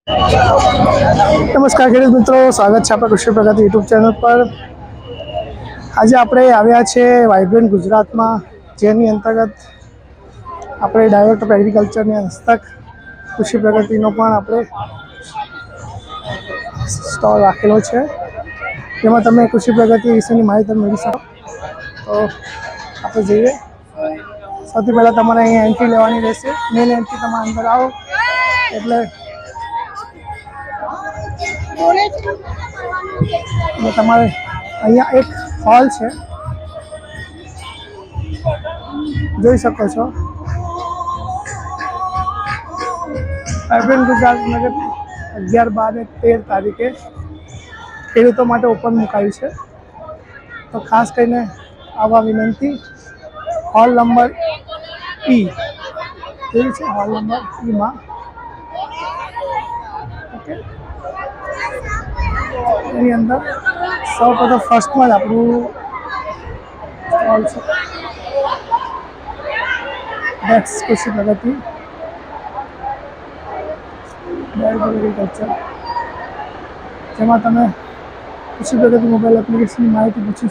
નમસ્કાર ખેડૂત મિત્રો, સ્વાગત છે આપણા કૃષિ પ્રગતિ યુટ્યુબ ચેનલ પર। આજે આપણે આવ્યા છે વાઇબ્રન્ટ ગુજરાતમાં, જેની અંતર્ગત આપણે ડાયરેક્ટર ઓફ એગ્રીકલ્ચરની હસ્તક કૃષિ પ્રગતિનો પણ આપણે સ્ટોલ રાખેલો છે, જેમાં તમે કૃષિ પ્રગતિ વિશેની માહિતી મેળવી શકો। તો આપણે જઈએ। સૌથી પહેલાં તમારે અહીંયા એન્ટ્રી લેવાની રહેશે। મેઇન એન્ટ્રી તમે અંદર આવો એટલે તમારે અહીંયા એક હોલ છે, જોઈ શકો છો। વાઇબ્રન્ટ ગુજરાત નગર 11, 12 અને 13 તારીખે ખેડૂતો માટે ઓપન મુકાયું છે, તો ખાસ કરીને આવા વિનંતી। હોલ નંબર E જોયું છે, હોલ નંબર Eમાં ઓકે। એની અંદર સૌપ્રથમ ફર્સ્ટમાં જ આપણું સ્ટોલ છે, ડેક્સ કૃષિ પ્રગતિ એગ્રીકલ્ચર, જેમાં તમે કૃષિ પ્રગતિ મોબાઈલ એપ્લિકેશનની માહિતી પૂછી